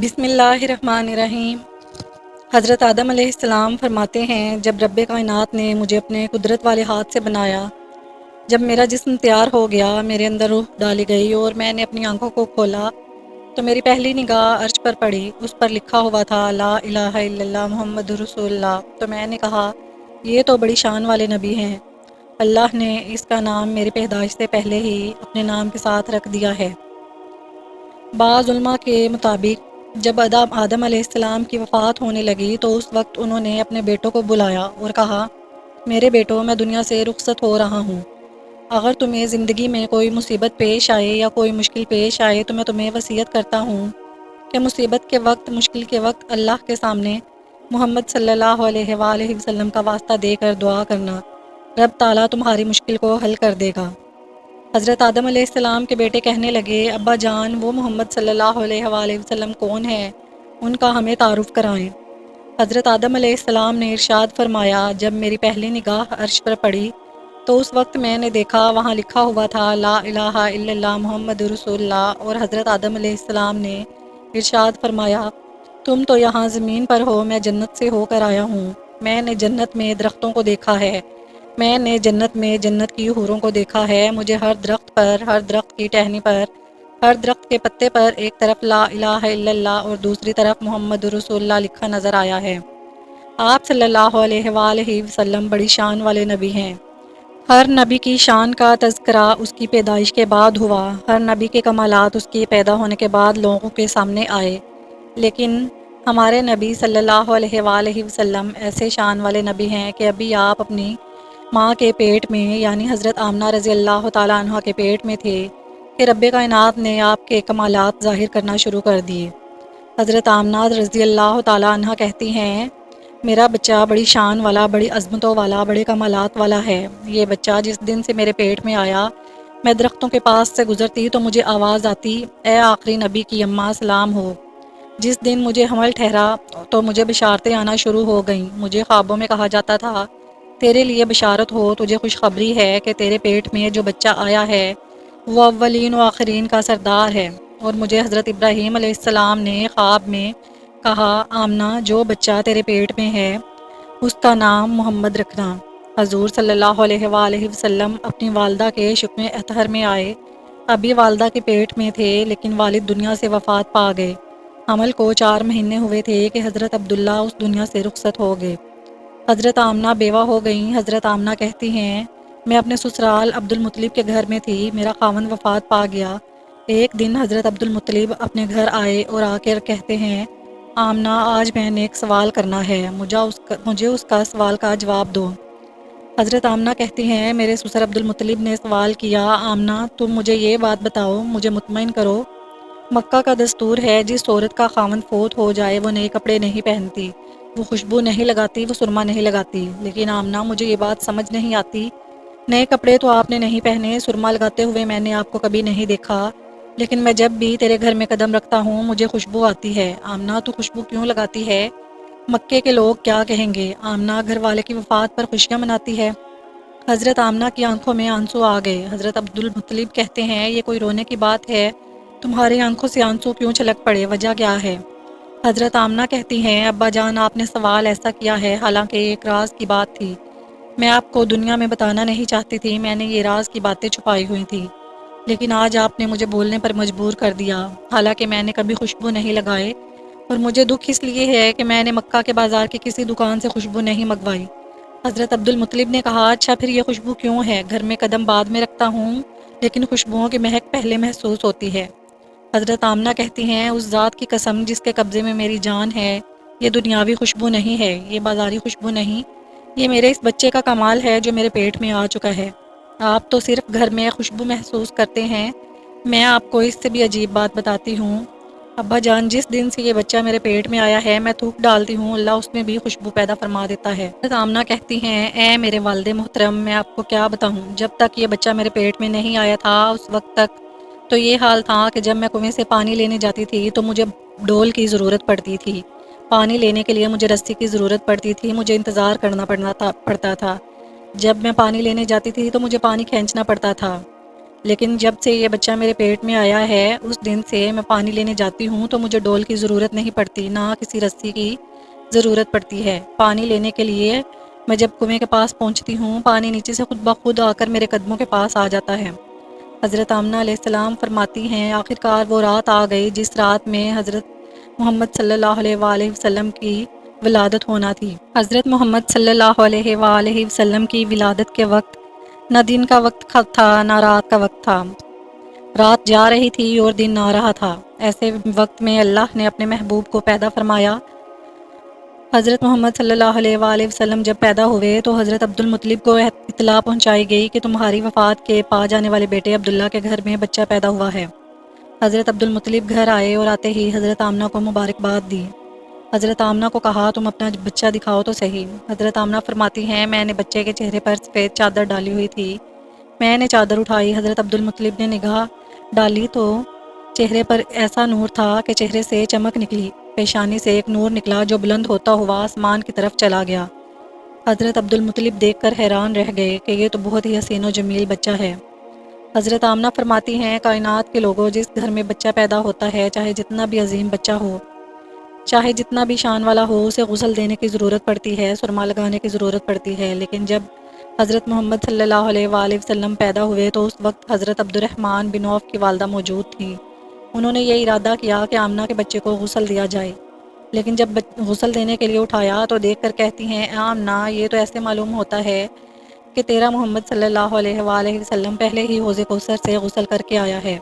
بسم اللہ الرحمن الرحیم۔ حضرت آدم علیہ السلام فرماتے ہیں، جب رب کائنات نے مجھے اپنے قدرت والے ہاتھ سے بنایا، جب میرا جسم تیار ہو گیا، میرے اندر روح ڈالی گئی اور میں نے اپنی آنکھوں کو کھولا تو میری پہلی نگاہ عرش پر پڑی۔ اس پر لکھا ہوا تھا لا الہ الا اللہ محمد رسول اللہ۔ تو میں نے کہا، یہ تو بڑی شان والے نبی ہیں، اللہ نے اس کا نام میری پیدائش سے پہلے ہی اپنے نام کے ساتھ رکھ دیا ہے۔ بعض علماء کے مطابق جب آدم علیہ السلام کی وفات ہونے لگی تو اس وقت انہوں نے اپنے بیٹوں کو بلایا اور کہا، میرے بیٹوں، میں دنیا سے رخصت ہو رہا ہوں۔ اگر تمہیں زندگی میں کوئی مصیبت پیش آئے یا کوئی مشکل پیش آئے تو میں تمہیں وصیت کرتا ہوں کہ مصیبت کے وقت، مشکل کے وقت اللہ کے سامنے محمد صلی اللہ علیہ وآلہ وسلم کا واسطہ دے کر دعا کرنا، رب تعالیٰ تمہاری مشکل کو حل کر دے گا۔ حضرت آدم علیہ السلام کے بیٹے کہنے لگے، ابا جان، وہ محمد صلی اللہ علیہ وآلہ وسلم کون ہے؟ ان کا ہمیں تعارف کرائیں۔ حضرت آدم علیہ السلام نے ارشاد فرمایا، جب میری پہلی نگاہ عرش پر پڑی تو اس وقت میں نے دیکھا وہاں لکھا ہوا تھا لا الہ الا اللہ محمد رسول اللہ، اور حضرت آدم علیہ السلام نے ارشاد فرمایا، تم تو یہاں زمین پر ہو، میں جنت سے ہو کر آیا ہوں۔ میں نے جنت میں درختوں کو دیکھا ہے، میں نے جنت میں جنت کی حوروں کو دیکھا ہے۔ مجھے ہر درخت پر، ہر درخت کی ٹہنی پر، ہر درخت کے پتے پر ایک طرف لا الہ الا اللہ اور دوسری طرف محمد رسول اللہ لکھا نظر آیا ہے۔ آپ صلی اللہ علیہ وآلہ وسلم بڑی شان والے نبی ہیں۔ ہر نبی کی شان کا تذکرہ اس کی پیدائش کے بعد ہوا، ہر نبی کے کمالات اس کے پیدا ہونے کے بعد لوگوں کے سامنے آئے، لیکن ہمارے نبی صلی اللہ علیہ وآلہ وسلم ایسے شان والے نبی ہیں کہ ابھی آپ اپنی ماں کے پیٹ میں یعنی حضرت آمنہ رضی اللہ تعالیٰ عنہ کے پیٹ میں تھے کہ رب کائنات نے آپ کے کمالات ظاہر کرنا شروع کر دیے۔ حضرت آمنہ رضی اللہ تعالیٰ عنہ کہتی ہیں، میرا بچہ بڑی شان والا، بڑی عظمتوں والا، بڑے کمالات والا ہے۔ یہ بچہ جس دن سے میرے پیٹ میں آیا، میں درختوں کے پاس سے گزرتی تو مجھے آواز آتی، اے آخری نبی کی اماں سلام ہو۔ جس دن مجھے حمل ٹھہرا تو مجھے بشارتیں آنا شروع ہو گئیں۔ مجھے خوابوں میں کہا جاتا تھا، تیرے لیے بشارت ہو، تجھے خوشخبری ہے کہ تیرے پیٹ میں جو بچہ آیا ہے وہ اولین و آخرین کا سردار ہے۔ اور مجھے حضرت ابراہیم علیہ السلام نے خواب میں کہا، آمنہ، جو بچہ تیرے پیٹ میں ہے اس کا نام محمد رکھنا۔ حضور صلی اللہ علیہ وآلہ وسلم اپنی والدہ کے شکم اطہر میں آئے، ابھی والدہ کے پیٹ میں تھے لیکن والد دنیا سے وفات پا گئے۔ حمل کو 4 مہینے ہوئے تھے کہ حضرت عبداللہ اس دنیا سے رخصت ہو گئے۔ حضرت آمنہ بیوہ ہو گئیں۔ حضرت آمنہ کہتی ہیں، میں اپنے سسرال عبد المطلب کے گھر میں تھی، میرا خاوند وفات پا گیا۔ ایک دن حضرت عبد المطلب اپنے گھر آئے اور آ کر کہتے ہیں، آمنہ، آج میں نے ایک سوال کرنا ہے، مجھے اس کا سوال کا جواب دو۔ حضرت آمنہ کہتی ہیں، میرے سسر عبد المطلب نے سوال کیا، آمنہ، تم مجھے یہ بات بتاؤ، مجھے مطمئن کرو، مکہ کا دستور ہے جس عورت کا خاوند فوت ہو جائے وہ نئے کپڑے نہیں پہنتی، وہ خوشبو نہیں لگاتی، وہ سرما نہیں لگاتی۔ لیکن آمنہ، مجھے یہ بات سمجھ نہیں آتی، نئے کپڑے تو آپ نے نہیں پہنے، سرما لگاتے ہوئے میں نے آپ کو کبھی نہیں دیکھا، لیکن میں جب بھی تیرے گھر میں قدم رکھتا ہوں مجھے خوشبو آتی ہے۔ آمنہ، تو خوشبو کیوں لگاتی ہے؟ مکے کے لوگ کیا کہیں گے؟ آمنہ گھر والے کی وفات پر خوشیاں مناتی ہے۔ حضرت آمنہ کی آنکھوں میں آنسو آ گئے۔ حضرت عبد المطلب کہتے ہیں، یہ کوئی رونے کی بات ہے؟ تمہاری آنکھوں سے آنسو کیوں چھلک پڑے؟ وجہ کیا ہے؟ حضرت آمنہ کہتی ہیں، ابا جان، آپ نے سوال ایسا کیا ہے، حالانکہ ایک راز کی بات تھی، میں آپ کو دنیا میں بتانا نہیں چاہتی تھی، میں نے یہ راز کی باتیں چھپائی ہوئی تھی، لیکن آج آپ نے مجھے بولنے پر مجبور کر دیا، حالانکہ میں نے کبھی خوشبو نہیں لگائے، اور مجھے دکھ اس لیے ہے کہ میں نے مکہ کے بازار کی کسی دکان سے خوشبو نہیں منگوائی۔ حضرت عبد المطلب نے کہا، اچھا پھر یہ خوشبو کیوں ہے؟ گھر میں قدم بعد میں رکھتا ہوں لیکن خوشبوؤں کی مہک پہلے محسوس ہوتی ہے۔ حضرت آمنہ کہتی ہیں، اس ذات کی قسم جس کے قبضے میں میری جان ہے، یہ دنیاوی خوشبو نہیں ہے، یہ بازاری خوشبو نہیں، یہ میرے اس بچے کا کمال ہے جو میرے پیٹ میں آ چکا ہے۔ آپ تو صرف گھر میں خوشبو محسوس کرتے ہیں، میں آپ کو اس سے بھی عجیب بات بتاتی ہوں، ابا جان، جس دن سے یہ بچہ میرے پیٹ میں آیا ہے میں تھوک ڈالتی ہوں، اللہ اس میں بھی خوشبو پیدا فرما دیتا ہے۔ حضرت آمنہ کہتی ہیں، اے میرے والد محترم، میں آپ کو کیا بتاؤں، جب تک یہ بچہ میرے پیٹ میں نہیں آیا تھا اس وقت تک تو یہ حال تھا کہ جب میں کنویں سے پانی لینے جاتی تھی تو مجھے ڈول کی ضرورت پڑتی تھی، پانی لینے کے لیے مجھے رسی کی ضرورت پڑتی تھی، مجھے انتظار کرنا پڑتا تھا، جب میں پانی لینے جاتی تھی تو مجھے پانی کھینچنا پڑتا تھا، لیکن جب سے یہ بچہ میرے پیٹ میں آیا ہے اس دن سے میں پانی لینے جاتی ہوں تو مجھے ڈول کی ضرورت نہیں پڑتی، نہ کسی رسی کی ضرورت پڑتی ہے۔ پانی لینے کے لیے میں جب کنویں کے پاس پہنچتی ہوں، پانی نیچے سے خود بخود آ کر میرے قدموں کے پاس آ جاتا ہے۔ حضرت آمنہ علیہ السلام فرماتی ہیں آخرکار وہ رات آ گئی جس رات میں حضرت محمد صلی اللہ علیہ وآلہ وسلم کی ولادت ہونا تھی۔ حضرت محمد صلی اللہ علیہ وآلہ وسلم کی ولادت کے وقت نہ دن کا وقت تھا نہ رات کا وقت تھا، رات جا رہی تھی اور دن آ رہا تھا۔ ایسے وقت میں اللہ نے اپنے محبوب کو پیدا فرمایا۔ حضرت محمد صلی اللہ علیہ وآلہ وسلم جب پیدا ہوئے تو حضرت عبد المطلب کو اطلاع پہنچائی گئی کہ تمہاری وفات کے پا جانے والے بیٹے عبداللہ کے گھر میں بچہ پیدا ہوا ہے۔ حضرت عبد المطلب گھر آئے اور آتے ہی حضرت آمنہ کو مبارکباد دی۔ حضرت آمنہ کو کہا تم اپنا بچہ دکھاؤ تو صحیح۔ حضرت آمنہ فرماتی ہیں میں نے بچے کے چہرے پر سفید چادر ڈالی ہوئی تھی، میں نے چادر اٹھائی، حضرت عبد المطلب نے نگاہ ڈالی تو چہرے پر ایسا نور تھا کہ چہرے سے چمک نکلی، پیشانی سے ایک نور نکلا جو بلند ہوتا ہوا آسمان کی طرف چلا گیا۔ حضرت عبد المطلب دیکھ کر حیران رہ گئے کہ یہ تو بہت ہی حسین و جمیل بچہ ہے۔ حضرت آمنہ فرماتی ہیں کائنات کے لوگوں، جس گھر میں بچہ پیدا ہوتا ہے چاہے جتنا بھی عظیم بچہ ہو، چاہے جتنا بھی شان والا ہو، اسے غسل دینے کی ضرورت پڑتی ہے، سرما لگانے کی ضرورت پڑتی ہے، لیکن جب حضرت محمد صلی اللہ علیہ وآلہ وسلم پیدا ہوئے تو اس وقت حضرت عبد الرحمن بن عوف کی والدہ موجود تھیں۔ انہوں نے یہ ارادہ کیا کہ آمنہ کے بچے کو غسل دیا جائے، لیکن جب غسل دینے کے لیے اٹھایا تو دیکھ کر کہتی ہیں اے آمنہ یہ تو ایسے معلوم ہوتا ہے کہ تیرا محمد صلی اللہ علیہ وآلہ وسلم پہلے ہی حوض کوثر سے غسل کر کے آیا ہے۔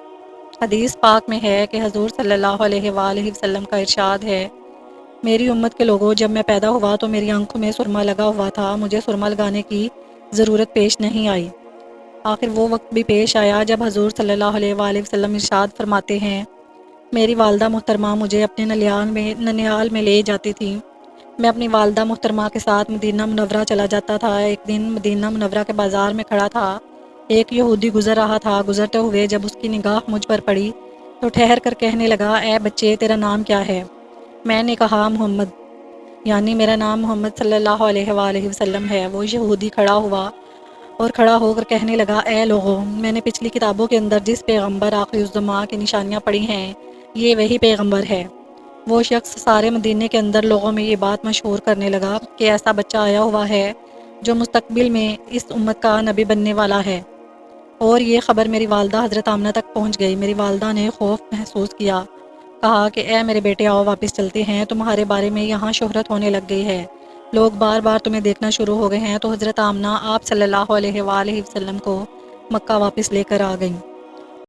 حدیث پاک میں ہے کہ حضور صلی اللہ علیہ وآلہ وسلم کا ارشاد ہے میری امت کے لوگوں، جب میں پیدا ہوا تو میری آنکھوں میں سرما لگا ہوا تھا، مجھے سرما لگانے کی ضرورت پیش نہیں آئی۔ آخر وہ وقت بھی پیش آیا جب حضور صلی اللہ علیہ وآلہ وسلم ارشاد فرماتے ہیں میری والدہ محترمہ مجھے اپنے ننیال میں لے جاتی تھی، میں اپنی والدہ محترمہ کے ساتھ مدینہ منورہ چلا جاتا تھا۔ ایک دن مدینہ منورہ کے بازار میں کھڑا تھا، ایک یہودی گزر رہا تھا، گزرتے ہوئے جب اس کی نگاہ مجھ پر پڑی تو ٹھہر کر کہنے لگا اے بچے تیرا نام کیا ہے؟ میں نے کہا محمد، یعنی میرا نام محمد صلی اللہ علیہ وآلہ وسلم ہے۔ وہ یہودی کھڑا ہوا اور کھڑا ہو کر کہنے لگا اے لوگوں، میں نے پچھلی کتابوں کے اندر جس پیغمبر آخری الزماں کی نشانیاں پڑھی ہیں یہ وہی پیغمبر ہے۔ وہ شخص سارے مدینے کے اندر لوگوں میں یہ بات مشہور کرنے لگا کہ ایسا بچہ آیا ہوا ہے جو مستقبل میں اس امت کا نبی بننے والا ہے، اور یہ خبر میری والدہ حضرت آمنہ تک پہنچ گئی۔ میری والدہ نے خوف محسوس کیا، کہا کہ اے میرے بیٹے آؤ واپس چلتے ہیں، تمہارے بارے میں یہاں شہرت ہونے لگ گئی ہے، لوگ بار بار تمہیں دیکھنا شروع ہو گئے ہیں۔ تو حضرت آمنہ آپ صلی اللہ علیہ وآلہ وسلم کو مکہ واپس لے کر آ گئیں۔